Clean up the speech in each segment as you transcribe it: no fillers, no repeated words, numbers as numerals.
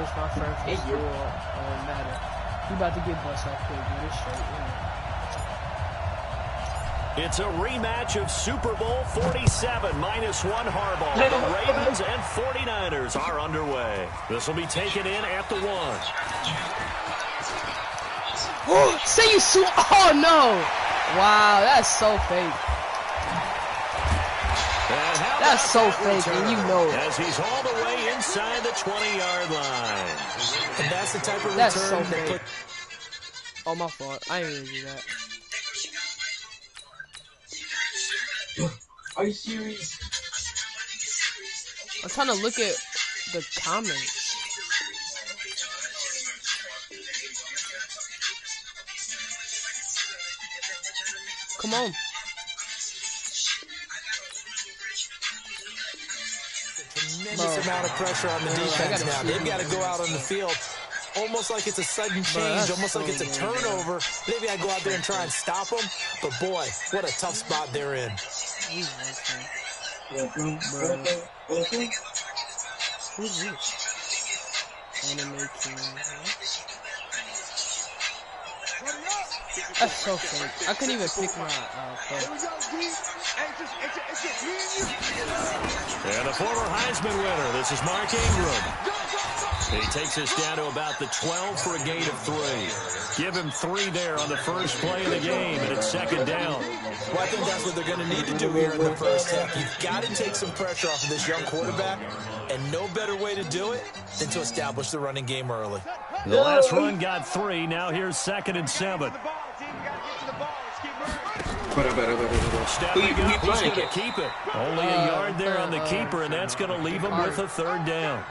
It's my friend from school. Don't matter. He about to get bust off quick, dude. It's straight. It's a rematch of Super Bowl 47, -1 Harbaugh. The Ravens and 49ers are underway. This will be taken in at the 1. Oh, say you oh no! Wow, that's so fake. That's so fake, and you know it. As he's all the way inside the 20-yard line. And that's the type of return. That's so fake. Oh, my fault. I ain't gonna do that. Are you serious? I'm trying to look at the comments. Come on. Tremendous amount of pressure on the defense now. They've got to go out on the field almost like it's a sudden change, almost like it's a turnover. Maybe I go out there and try and stop them, but boy, what a tough spot they're in. Who's this? Animation. That's so fake. I couldn't even pick my play. And a former Heisman winner. This is Mark Ingram. He takes us down to about the 12 for a gain of 3. Give him 3 there on the first play of the game, and it's 2nd down. Well, I think that's what they're going to need to do here in the first half. You've got to take some pressure off of this young quarterback, and no better way to do it than to establish the running game early. The last run got 3. Now here's 2nd and 7. Stepping up, he's going to keep it. Only a yard there on the keeper, and that's going to leave him with a 3rd down.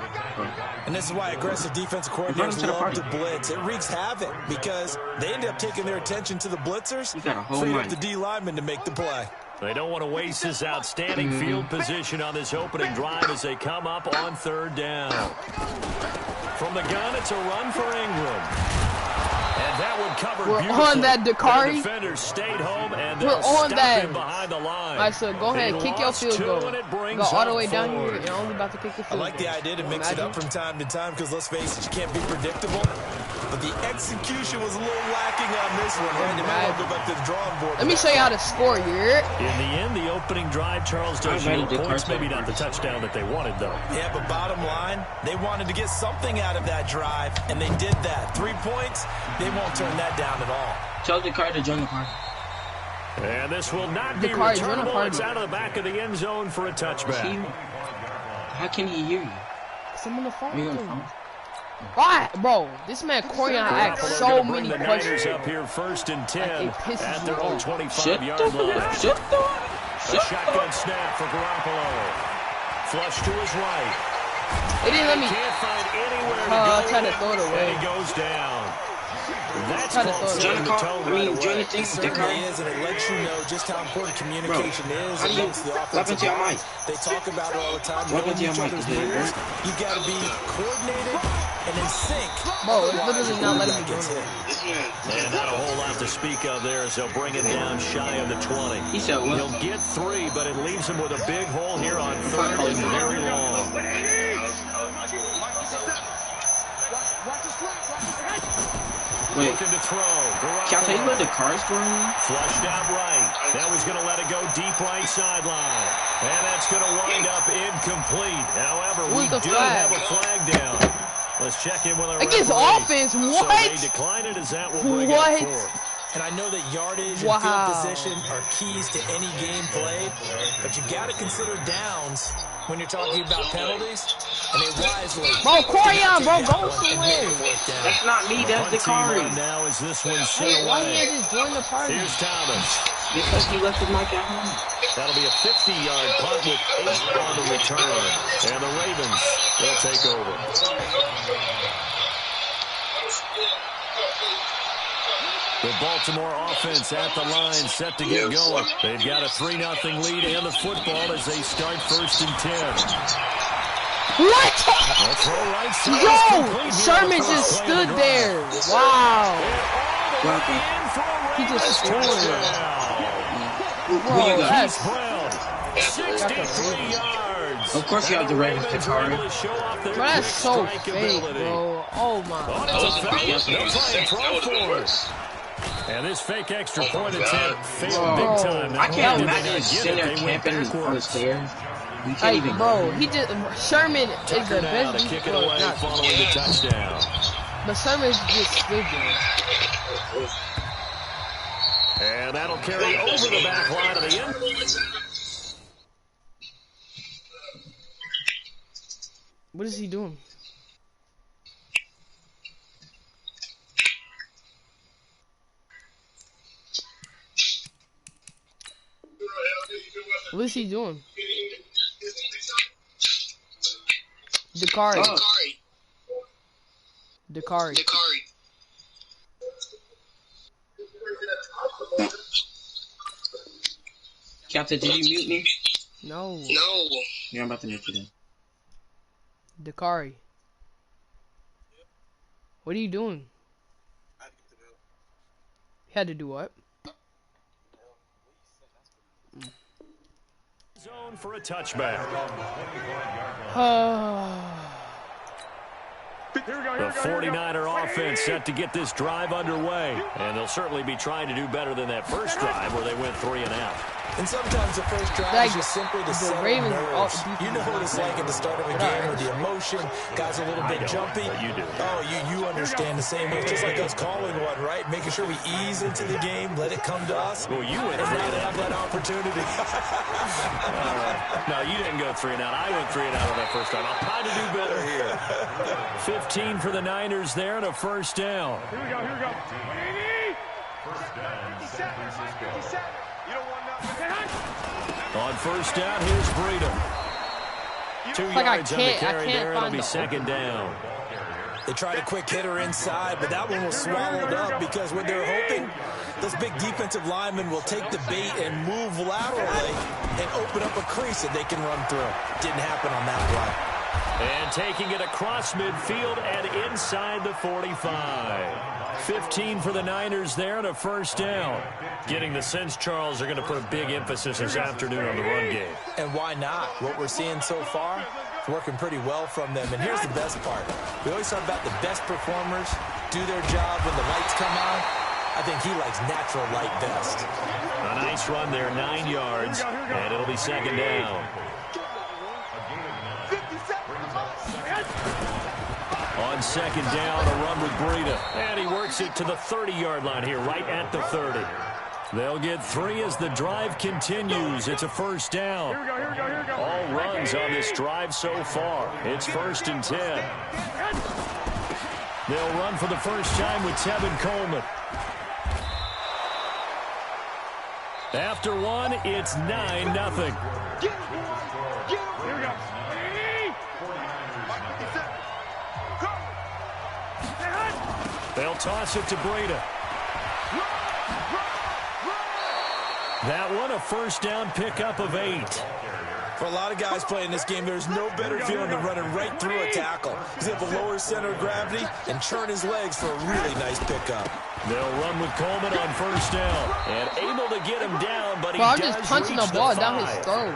And this is why aggressive defensive coordinators love to blitz. It wreaks havoc because they end up taking their attention to the blitzers, freeing up the D lineman to make the play. They don't want to waste this outstanding field position on this opening drive as they come up on 3rd down. From the gun, it's a run for Ingram. And that would cover beautifully. On that Dakari. The defenders stayed home, and we're on that. Behind the line. All right, so go ahead, kick your field goal. Go all the way down here. You're only about to kick the field goal. I like the idea to mix it up from time to time because, let's face it, you can't be predictable. But the execution was a little lacking on this one, right? They might want to go back to the drawing board. Let me show you how to score here. In the end, the opening drive, Charles does yield points. Maybe not the touchdown that they wanted, though. Yeah, but bottom line, they wanted to get something out of that drive, and they did that. 3 points, they won't turn that down at all. Tell the car to join the car. And this will not be returnable. It's out of the back of the end zone for a touchback. How can he hear you? I'm on the phone. Right, bro. This man Corian asks so many questions. Up here, 1st and 10 at their own 25-yard line. A shotgun snap for Garoppolo. Flush to his right. They didn't let me. Can't find anywhere to go. I tried to throw it away. And he goes down. That's join the thing. It certainly is, and it lets you know just how important communication is amongst the offensive line. They talk about it all the time. Knowing each other's players, you got to be coordinated and in sync. Bro, it's literally not letting me get hit. And not a whole lot to speak of there as they'll bring it down shy of the 20. He'll get 3, but it leaves him with a big hole here on 3rd and very long. Wait, looking to throw. can I tell you what the car is going? Flushed out right. That was going to let it go deep right sideline. And that's going to wind up incomplete. However, we do have a flag down. Let's check in with our against offense. What? So they decline it. Is that what we're going for? And I know that yardage and field position are keys to any game played, but you got to consider downs when you're talking about penalties. And they wisely. Bro, Corian, bro, go somewhere. That's not me. That's the car. Now is this one sent away? Why can't just join the party? Here's Thomas. Because he left his mic at home. That'll be a 50-yard punt with 8 on the return. And the Ravens will take over. The Baltimore offense at the line, set to get going. They've got a 3-0 lead and the football as they start 1st and 10. What? Yo, Sherman just stood there. Wow. He just scored. Bro, that's 63 yards. Of course you have the Ravens to cover. Bro, that's so fake, bro. Oh my God. And this fake extra point attempt failed big time. I can't imagine sitting there camping on the stairs. Like, bro, Sherman is the best defense. Not following the touchdown. But Sherman's just stupid. And that'll carry over the back line of the end. What is he doing? What is he doing? Dakari. Captain, did you mute me? No. Yeah, I'm about to mute you then. Dakari. What are you doing? You had to do what? Zone for a touchback. The 49er offense set to get this drive underway. And they'll certainly be trying to do better than that first drive where they went 3 and out. And sometimes the first drive is just simply to settle nerves. You know what it's like at the start of a game with the emotion. Guys a little bit jumpy. But you do. Oh, you understand the same way. It's just like us calling one, right? Making sure we ease into the game, let it come to us. Well, you went and 3 now and they out. have that opportunity. No, you didn't go 3 and out. I went 3 and out on that first time. I'll try to do better here. 15 for the Niners there and a first down. Here we go. First down. 57. You don't want nothing. On first down, here's Breida. 2 yards on the carry there. It'll be second down. They tried a quick hitter inside, but that one was swallowed up because what they're hoping, those big defensive linemen will take the bait and move laterally and open up a crease that they can run through. Didn't happen on that play. And taking it across midfield and inside the 45. 15 for the Niners there and a first down. Getting the sense, Charles, are going to put a big emphasis this afternoon on the run game. And why not? What we're seeing so far is working pretty well from them. And here's the best part. We always talk about the best performers do their job when the lights come on. I think he likes natural light best. A nice run there, 9 yards, and it'll be second down. On second down, a run with Breida. And he works it to the 30-yard line here, right at the 30. They'll get 3 as the drive continues. It's a first down. All runs on this drive so far. It's 1st and 10. They'll run for the first time with Tevin Coleman. After 1, it's 9-0. They'll toss it to Breida. That one, a first down pickup of 8. For a lot of guys playing this game, there's no better feeling than running right through a tackle. He's able to lower center of gravity and churn his legs for a really nice pickup. They'll run with Coleman on first down. And able to get him down, but he does just punching the ball down his throat.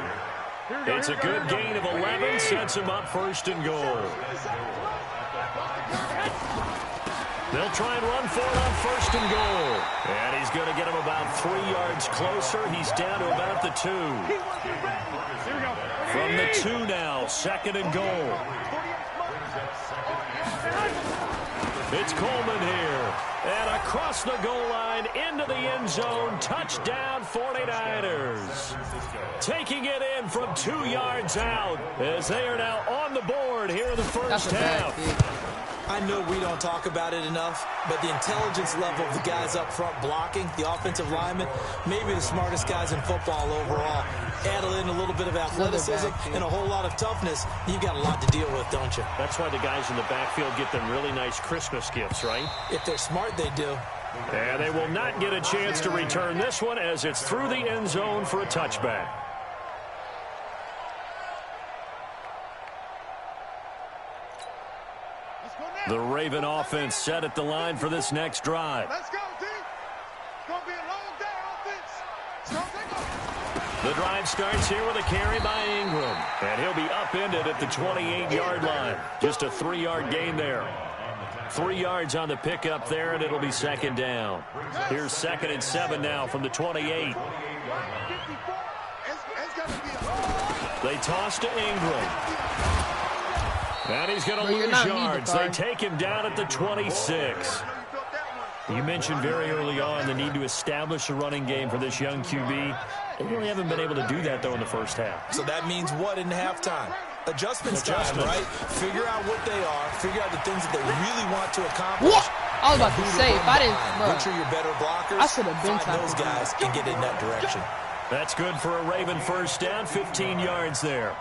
It's a good gain of 11, sets him up 1st and goal. They'll try and run for it on 1st and goal. And he's going to get him about 3 yards closer. He's down to about the 2. From the 2 now, 2nd and goal. It's Coleman here. And across the goal line, into the end zone. Touchdown, 49ers. Taking it in from 2 yards out as they are now on the board here in the first half. I know we don't talk about it enough, but the intelligence level of the guys up front blocking, the offensive linemen, maybe the smartest guys in football overall. Add in a little bit of athleticism and a whole lot of toughness, you've got a lot to deal with, don't you? That's why the guys in the backfield get them really nice Christmas gifts, right? If they're smart, they do. And they will not get a chance to return this one as it's through the end zone for a touchback. The Raven offense set at the line for this next drive. Let's go, D. It's going to be a long day on offense. It's going to take off. The drive starts here with a carry by Ingram. And he'll be upended at the 28-yard line. Just a 3-yard gain there. 3 yards on the pickup there, and it'll be second down. Here's 2nd and 7 now from the 28. They toss to Ingram. And he's going to lose yards. They take him down at the 26. You mentioned very early on the need to establish a running game for this young QB. They really haven't been able to do that, though, in the first half. So that means what in halftime? Adjustments time, right? Figure out what they are. Figure out the things that they really want to accomplish. What? I was about to say, if I didn't, bro, which are your better blockers? I should have been find those guys and get in that direction. That's good for a Raven first down, 15 yards there.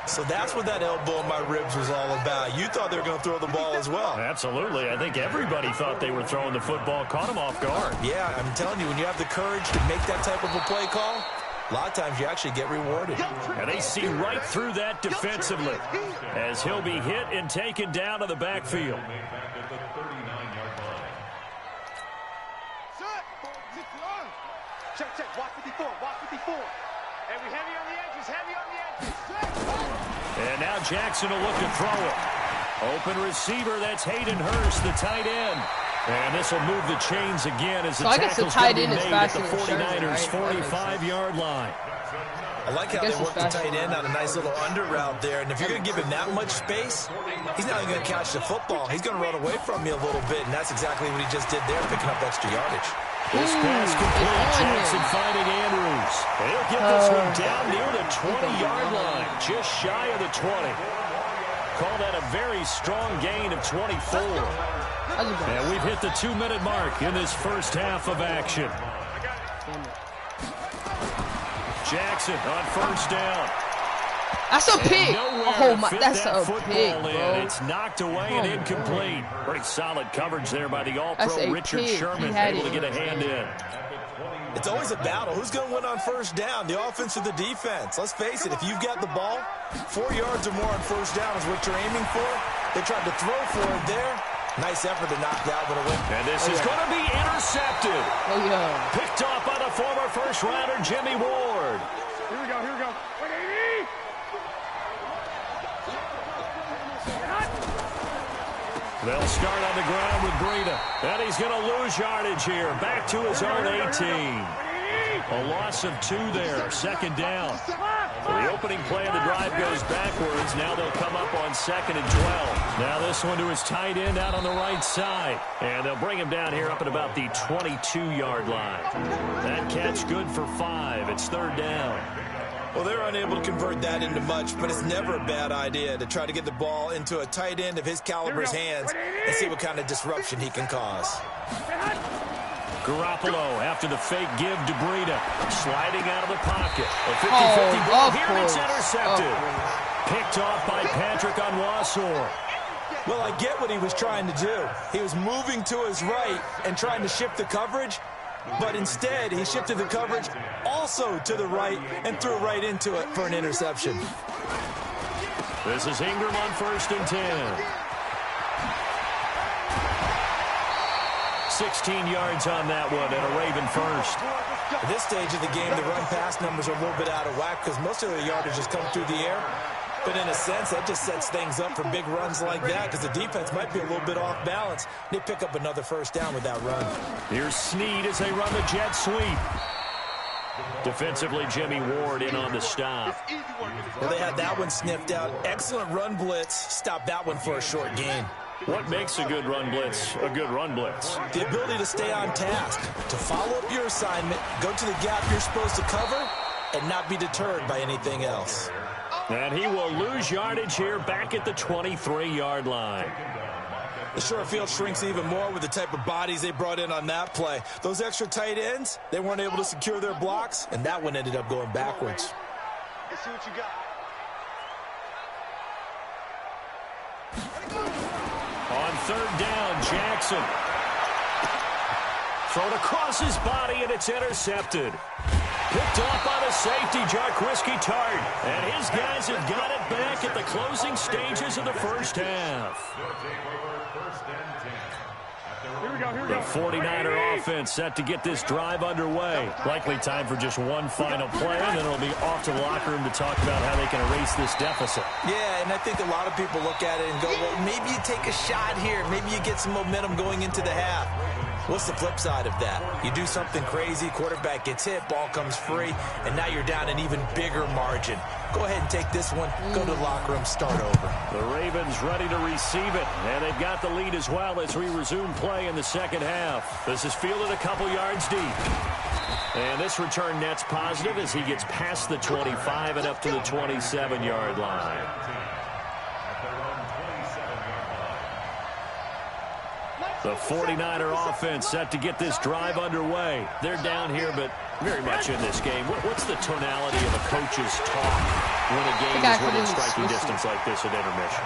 So that's what that elbow in my ribs was all about. You thought they were going to throw the ball as well. Absolutely. I think everybody thought they were throwing the football, caught him off guard. Yeah, I'm telling you, when you have the courage to make that type of a play call, a lot of times you actually get rewarded. And they see right through that defensively as he'll be hit and taken down to the backfield. Check, check. Watch 54. Watch 54. And we heavy on the edges. Heavy on the edges. And now Jackson will look to throw it. Open receiver, that's Hayden Hurst, the tight end. And this will move the chains again as the tackle's going to be made at the 49ers' 45-yard line. I like how they work the tight end on a nice little under route there. And if you're going to give him that much space, he's not even going to catch the football. He's going to run away from you a little bit, and that's exactly what he just did there, picking up extra yardage. This pass complete. Jackson finding Andrews. He'll get this one down near the 20-yard line, just shy of the 20. Call that a very strong gain of 24. And we've hit the 2-minute mark in this first half of action. Jackson on first down. That's a pick. Oh my, that's a pick, bro. It's knocked away and incomplete. Pretty solid coverage there by the All-Pro Richard Sherman, able to get a hand in. It's always a battle. Who's going to win on first down, the offense or the defense? Let's face it, if you've got the ball, 4 yards or more on first down is what you're aiming for. They tried to throw for it there. Nice effort to knock that one away. And this is going to be intercepted. Picked off by the former first-rounder, Jimmy Ward. Here we go, here we go. 180. They'll start on the ground with Breida. And he's going to lose yardage here. Back to his own 18. A loss of 2 there. Second down. So the opening play of the drive goes backwards. Now they'll come up on 2nd and 12. Now this one to his tight end out on the right side. And they'll bring him down here up at about the 22-yard line. That catch good for 5. It's 3rd down. Well, they're unable to convert that into much, but it's never a bad idea to try to get the ball into a tight end of his caliber's hands and see what kind of disruption he can cause. Garoppolo after the fake give to Breida. Sliding out of the pocket. A 50-50 ball here, it's intercepted. Picked off by Patrick Onwuasor. Well, I get what he was trying to do. He was moving to his right and trying to shift the coverage, but instead he shifted the coverage also to the right and threw right into it for an interception. This is Ingram on 1st and 10. 16 yards on that one and a Raven first. At this stage of the game, the run-pass numbers are a little bit out of whack because most of the yardage has come through the air. But in a sense, that just sets things up for big runs like that because the defense might be a little bit off balance. They pick up another first down with that run. Here's Snead as they run the jet sweep. Defensively, Jimmy Ward in on the stop. Well, they had that one sniffed out. Excellent run blitz. Stop that one for a short gain. What makes a good run blitz a good run blitz? The ability to stay on task, to follow up your assignment, go to the gap you're supposed to cover, and not be deterred by anything else. And he will lose yardage here back at the 23-yard line. The short field shrinks even more with the type of bodies they brought in on that play. Those extra tight ends, they weren't able to secure their blocks, and that one ended up going backwards. Let's see what you got. On 3rd down, Jackson. Thrown across his body, and it's intercepted. Picked off by the safety, Jarquiski Tart. And his guys have got it back at the closing stages of the first half. The 49er offense set to get this drive underway. Likely time for just one final play, and then it'll be off to the locker room to talk about how they can erase this deficit. Yeah, and I think a lot of people look at it and go, well, maybe you take a shot here. Maybe you get some momentum going into the half. What's the flip side of that? You do something crazy, quarterback gets hit, ball comes free, and now you're down an even bigger margin. Go ahead and take this one, go to the locker room, start over. The Ravens ready to receive it, and they've got the lead as well as we resume play in the second half. This is fielded a couple yards deep. And this return net's positive as he gets past the 25 and up to the 27-yard line. The 49er offense set to get this drive underway. They're down here, but very much in this game. What's the tonality of a coach's talk when a game is within striking distance like this at intermission?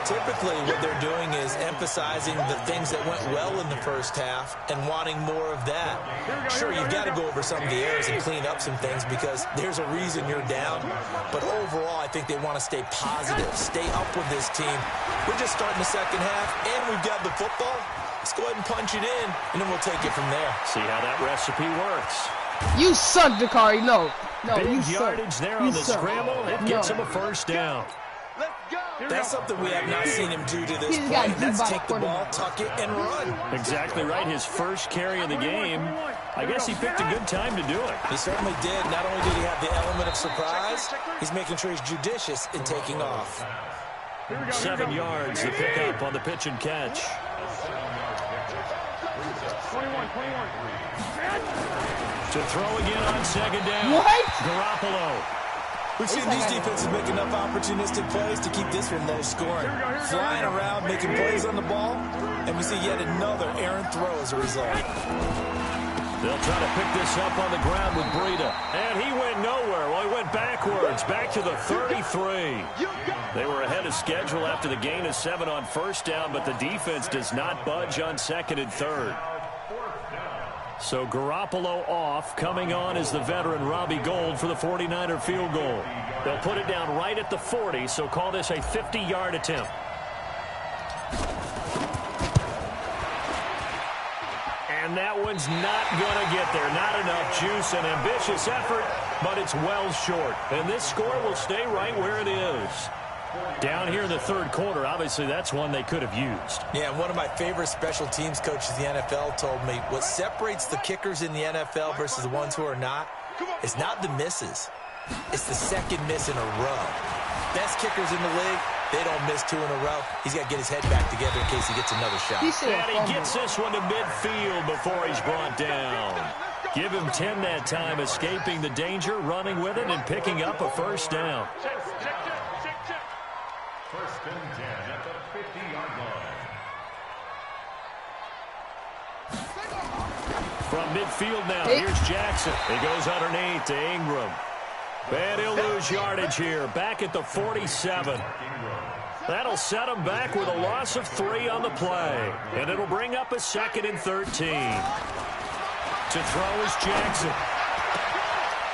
Typically, what they're doing is emphasizing the things that went well in the first half and wanting more of that. Sure, you've got to go over some of the errors and clean up some things because there's a reason you're down. But overall, I think they want to stay positive, stay up with this team. We're just starting the second half, and we've got the football. Let's go ahead and punch it in, and then we'll take it from there. See how that recipe works. You suck, Dakari. No, Big you yardage suck. there on the scramble. It gets him a first down. That's something we have not seen him do to this point. That's take the ball, tuck it, and run. Exactly right. His first carry of the game. I guess he picked a good time to do it. He certainly did. Not only did he have the element of surprise, he's making sure he's judicious in taking off. 7 yards to pick up on the pitch and catch. 21. To throw again on second down. What? Garoppolo. We've seen these defenses make enough opportunistic plays to keep this one low scoring. Flying around, making plays on the ball, and we see yet another errant throw as a result. They'll try to pick this up on the ground with Breida. And he went nowhere. Well, he went backwards, back to the 33. They were ahead of schedule after the gain of 7 on first down, but the defense does not budge on second and third. So Garoppolo off. Coming on is the veteran Robbie Gould for the 49er field goal. They'll put it down right at the 40, so call this a 50-yard attempt. And that one's not going to get there. Not enough juice. An ambitious effort, but it's well short. And this score will stay right where it is. Down here in the third quarter, obviously that's one they could have used. Yeah, and one of my favorite special teams coaches in the NFL told me what separates the kickers in the NFL versus the ones who are not is not the misses. It's the second miss in a row. Best kickers in the league, they don't miss 2 in a row. He's got to get his head back together in case he gets another shot. And he gets this one to midfield before he's brought down. Give him 10 that time, escaping the danger, running with it, and picking up a first down. First and 10 at the 50-yard line. From midfield now, here's Jackson. He goes underneath to Ingram. And he'll lose yardage here, back at the 47. That'll set him back with a loss of 3 on the play. And it'll bring up a second and 13. To throw is Jackson.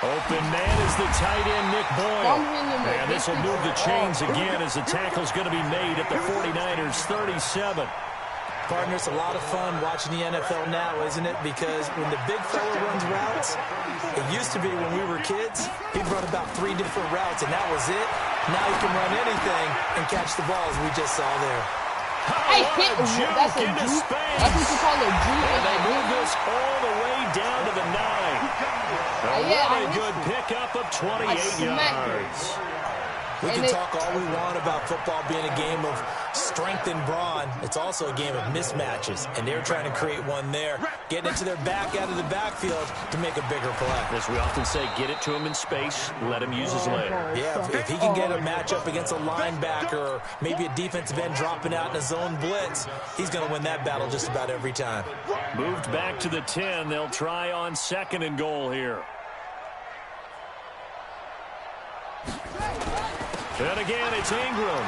Open man is the tight end, Nick Boyle. And this will move the chains again as the tackle's going to be made at the 49ers' 37. Partner, it's a lot of fun watching the NFL now, isn't it? Because when the big fella runs routes, it used to be when we were kids, he'd run about 3 different routes, and that was it. Now he can run anything and catch the ball, as we just saw there. I hit that's a juke. That's what you call a juke. And they move this all the way down to the 9. A really good pickup of 28 yards. We can talk all we want about football being a game of strength and brawn. It's also a game of mismatches, and they're trying to create one there, getting it to their back out of the backfield to make a bigger play. As we often say, get it to him in space, let him use his leg. Yeah, if he can get a matchup against a linebacker or maybe a defensive end dropping out in a zone blitz, he's going to win that battle just about every time. Moved back to the 10. They'll try on second and goal here. And again, it's Ingram.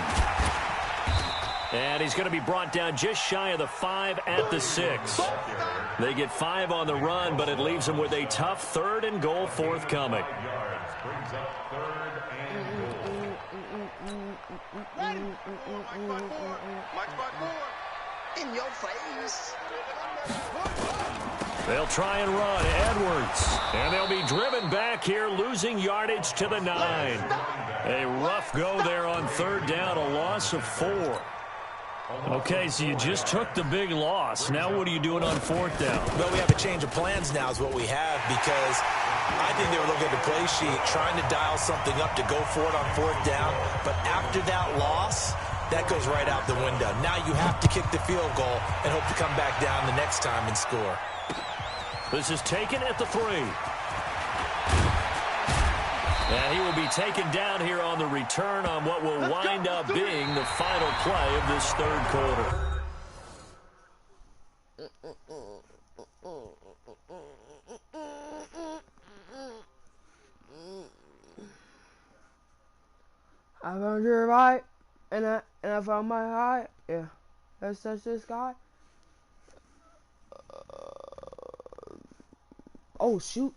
And he's going to be brought down just shy of the 5 at the 6. They get 5 on the run, but it leaves them with a tough 3rd and goal forthcoming. In your face. They'll try and run. Edwards. And they'll be driven back here, losing yardage to the 9. A rough go there on third down, a loss of 4. Okay, so you just took the big loss. Now what are you doing on fourth down? Well, we have a change of plans now is what we have, because I think they were looking at the play sheet, trying to dial something up to go for it on fourth down. But after that loss, that goes right out the window. Now you have to kick the field goal and hope to come back down the next time and score. This is taken at the 3. And he will be taken down here on the return on what will wind up being the final play of this third quarter. I found your right, and I found my high. Yeah, that's this guy. Oh shoot.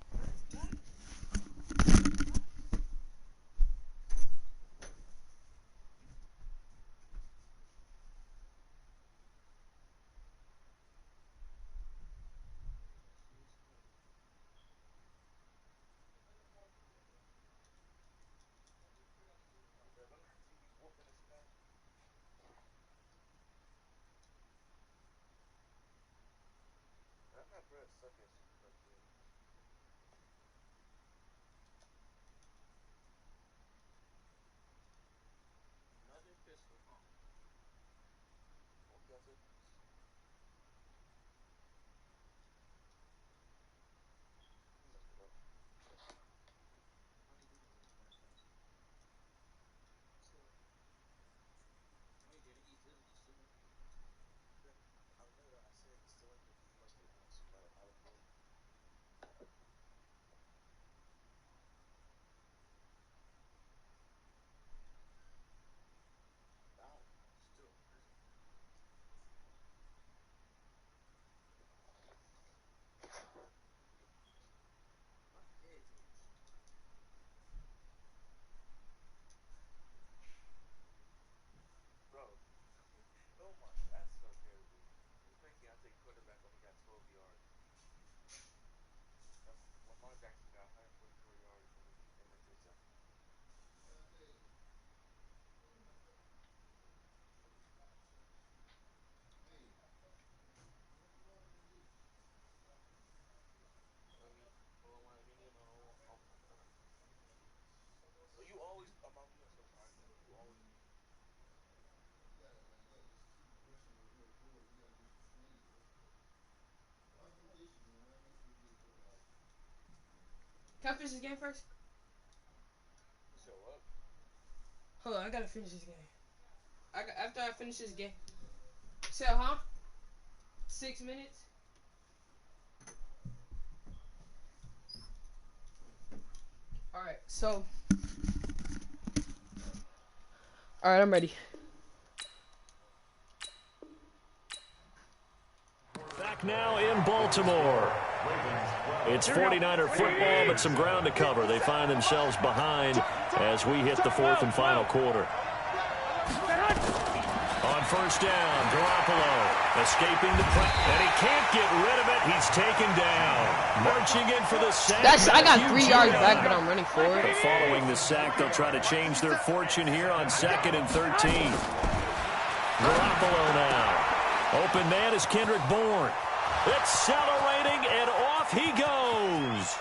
Can I finish this game first? Hold on, I gotta finish this game. After I finish this game. So, huh? 6 minutes? Alright, so. Alright, I'm ready. Back now in Baltimore. It's 49er football, but some ground to cover. They find themselves behind as we hit the fourth and final quarter. On first down, Garoppolo escaping the press, and he can't get rid of it. He's taken down. Marching in for the sack. I got 3 yards back, but I'm running forward. Following the sack, they'll try to change their fortune here on 2nd and 13. Garoppolo now. Open man is Kendrick Bourne. Accelerating, and off he goes.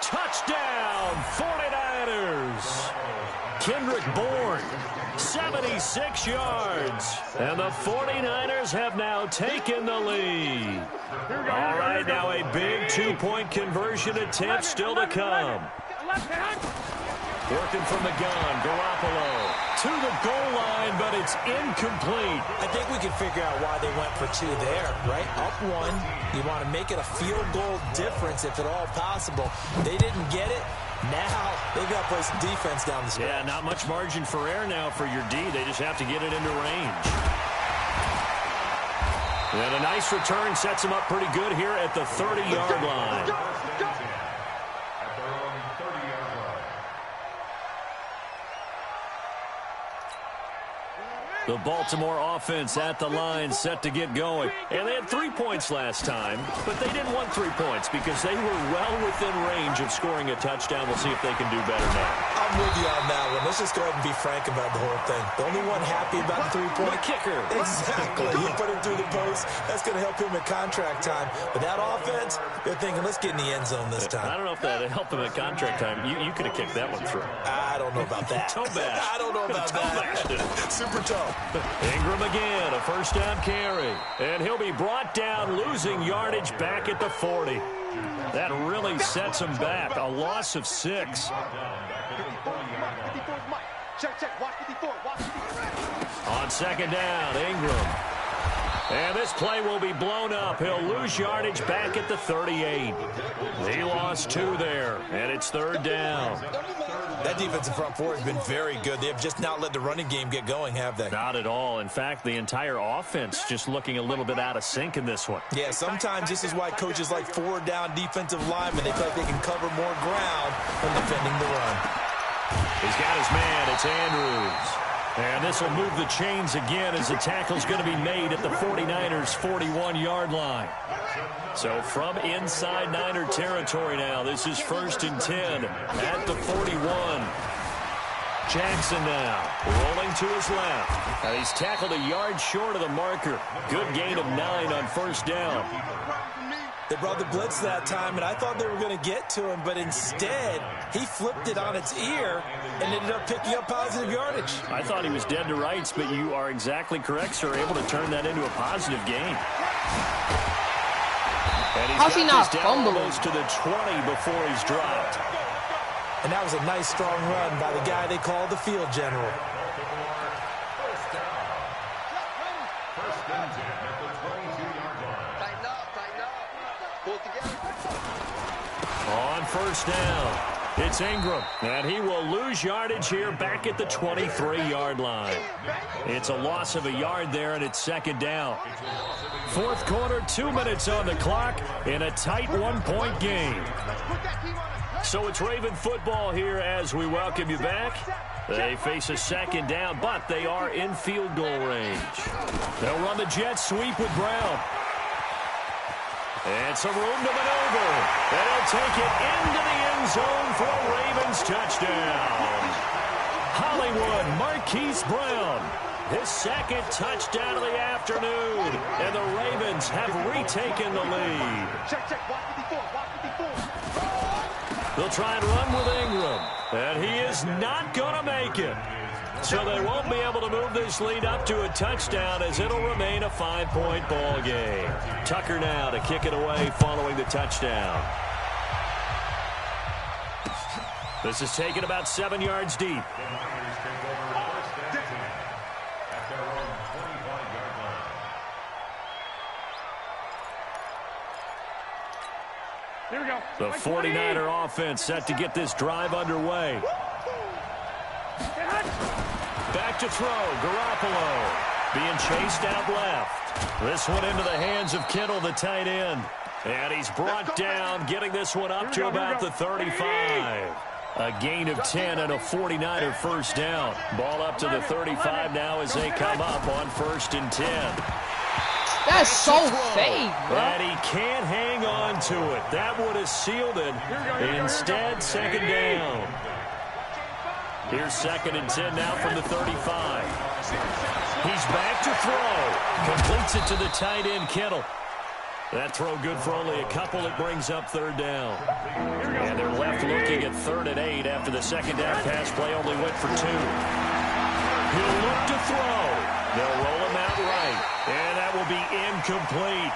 Touchdown, 49ers. Kendrick Bourne, 76 yards. And the 49ers have now taken the lead. All right, now a big two-point conversion attempt still to come. Working from the gun, Garoppolo to the goal line, but it's incomplete. I think we can figure out why they went for 2 there, right? Up 1, you want to make it a field goal difference if at all possible. They didn't get it. Now they've got to play some defense down the stretch. Yeah, not much margin for error now for your D. They just have to get it into range. And a nice return sets them up pretty good here at the 30-yard line. The Baltimore offense at the line, set to get going. And they had 3 points last time, but they didn't want 3 points because they were well within range of scoring a touchdown. We'll see if they can do better now. I'm with you on that one. Let's just go ahead and be frank about the whole thing. The only one happy about the 3-point kicker. Exactly. He put it through the post. That's going to help him at contract time. But that offense, they're thinking, let's get in the end zone this time. I don't know if that helped him at contract time. You could have kicked that one through. I don't know about that. Toe bash. I don't know about that. Super toe. Ingram again, a first down carry. And he'll be brought down, losing yardage back at the 40. That really sets him back. A loss of 6. On second down, Ingram. And this play will be blown up. He'll lose yardage back at the 38. He lost 2 there, and it's third down. That defensive front four has been very good. They have just not let the running game get going, have they? Not at all. In fact, the entire offense just looking a little bit out of sync in this one. Yeah, sometimes this is why coaches like 4-down defensive linemen, they feel like they can cover more ground when defending the run. He's got his man. It's Andrews. And this will move the chains again as the tackle's going to be made at the 49ers' 41-yard line. So from inside Niner territory now, this is 1st and 10 at the 41. Jackson now rolling to his left. And he's tackled a yard short of the marker. Good gain of 9 on first down. They brought the blitz that time, and I thought they were going to get to him, but instead, he flipped it on its ear and ended up picking up positive yardage. I thought he was dead to rights, but you are exactly correct, sir, able to turn that into a positive gain. And he's how's he not fumbling? Almost to the 20 before he's dropped. And that was a nice, strong run by the guy they call the field general. First and 10 at the 22-yard line. On first down, it's Ingram, and he will lose yardage here back at the 23-yard line. It's a loss of a yard there, and it's second down. Fourth quarter, 2 minutes on the clock in a tight 1-point game. So it's Raven football here as we welcome you back. They face a second down, but they are in field goal range. They'll run the jet sweep with Brown. And some room to maneuver. And he'll take it into the end zone for a Ravens touchdown. Hollywood Marquise Brown, his second touchdown of the afternoon. And the Ravens have retaken the lead. They'll try and run with Ingram. And he is not going to make it. So they won't be able to move this lead up to a touchdown as it'll remain a 5-point ball game. Tucker now to kick it away following the touchdown. This is taken about 7 yards deep. Here we go. The 49er offense set to get this drive underway. Back to throw, Garoppolo being chased out left. This one into the hands of Kittle, the tight end. And he's brought down, getting this one up to about the 35. A gain of 10 and a 49er first down. Ball up to the 35 now as they come up on 1st and 10. That's so fake, bro. And he can't hang on to it. That would have sealed it. Instead, second down. Here's 2nd and 10 now from the 35. He's back to throw. Completes it to the tight end, Kittle. That throw good for only a couple. It brings up third down. And they're left looking at 3rd and 8 after the second down pass play only went for 2. He'll look to throw. They'll roll him out right. And that will be incomplete.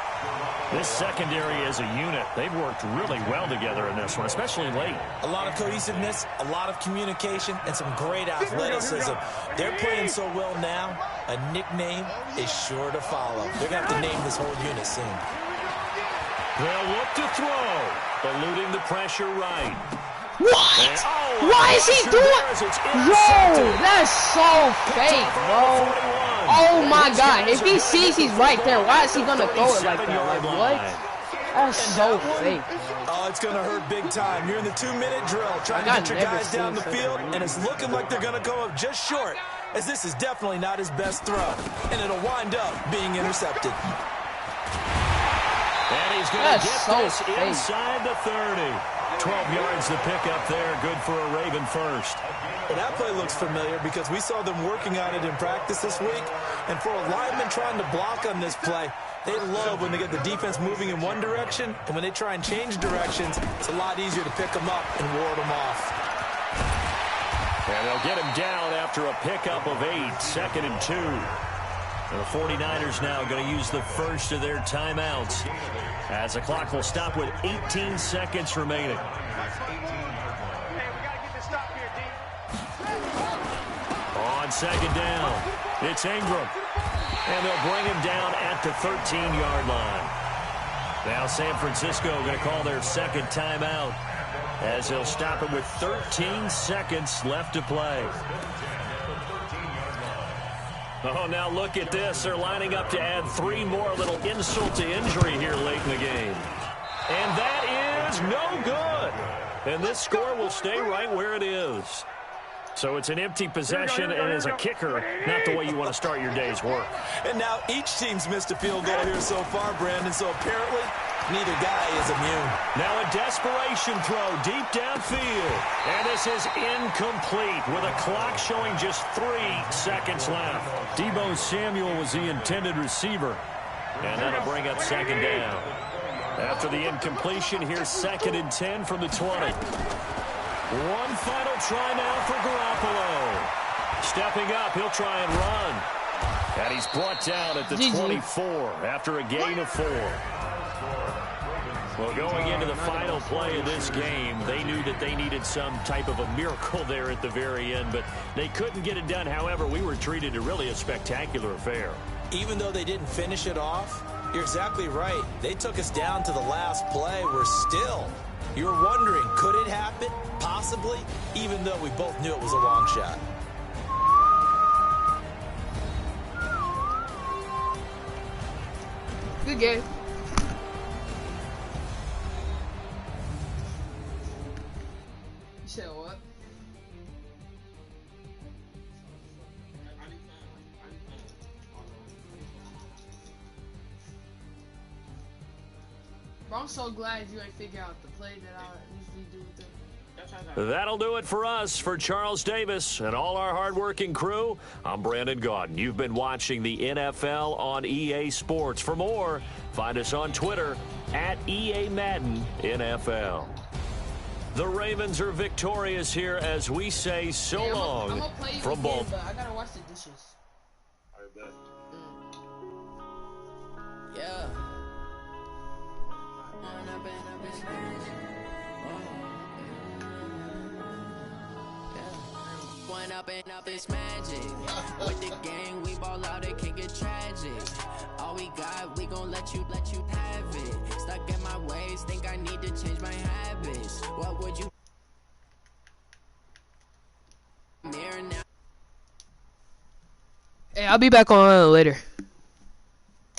This secondary as a unit, they've worked really well together in this one, especially late. A lot of cohesiveness, a lot of communication, and some great athleticism. They're playing so well now, a nickname is sure to follow. They're going to have to name this whole unit soon. They'll look to throw, eluding the pressure right. What? Why is he doing? Yo, that's so fake, bro. Oh my God! If he sees he's right there, why is he gonna throw it like that? Like what? That's so fake. Oh, it's gonna hurt big time. You're in the 2-minute drill, trying to get your guys down the field, and it's looking like they're gonna go up just short. as this is definitely not his best throw, and it'll wind up being intercepted. And he's going to get this inside the 30. 12 yards to pick up there. Good for a Raven first. Well, that play looks familiar because we saw them working on it in practice this week. And for a lineman trying to block on this play, they love when they get the defense moving in one direction. And when they try and change directions, it's a lot easier to pick them up and ward them off. And they'll get him down after a pickup of 8, 2nd and 2. And the 49ers now going to use the first of their timeouts as the clock will stop with 18 seconds remaining. On 2nd down, it's Ingram. And they'll bring him down at the 13-yard line. Now San Francisco going to call their second timeout as they'll stop it with 13 seconds left to play. Oh, now look at this. They're lining up to add 3 more, little insult to injury here late in the game. And that is no good. And this score will stay right where it is. So it's an empty possession, and as a kicker, not the way you want to start your day's work. And now each team's missed a field goal here so far, Brandon, so apparently neither guy is immune. Now a desperation throw deep downfield. And this is incomplete with a clock showing just 3 seconds left. Deebo Samuel was the intended receiver. And that'll bring up 2nd down. After the incompletion, here's 2nd and 10 from the 20. One final try now for Garoppolo. Stepping up, he'll try and run. And he's brought down at the 24 after a gain of 4. Well, going into the final play of this game, they knew that they needed some type of a miracle there at the very end, but they couldn't get it done. However, we were treated to really a spectacular affair. Even though they didn't finish it off, you're exactly right. They took us down to the last play. We're still... You were wondering, could it happen? Possibly, even though we both knew it was a long shot. Good game. You said what? Bro, I'm so glad you ain't figure out the play that I usually do with them. That'll do it for us. For Charles Davis and all our hardworking crew, I'm Brandon Gaudin. You've been watching the NFL on EA Sports. For more, find us on Twitter at EA Madden NFL. The Ravens are victorious here as we say so long I'm gonna play you from again, both. but I gotta wash the dishes. Yeah. One up and up is magic. With the gang, we ball out, it can get tragic. All we got, we gon' let you have it. Stuck in my ways, think I need to change my habits. What would you? Hey, I'll be back on later.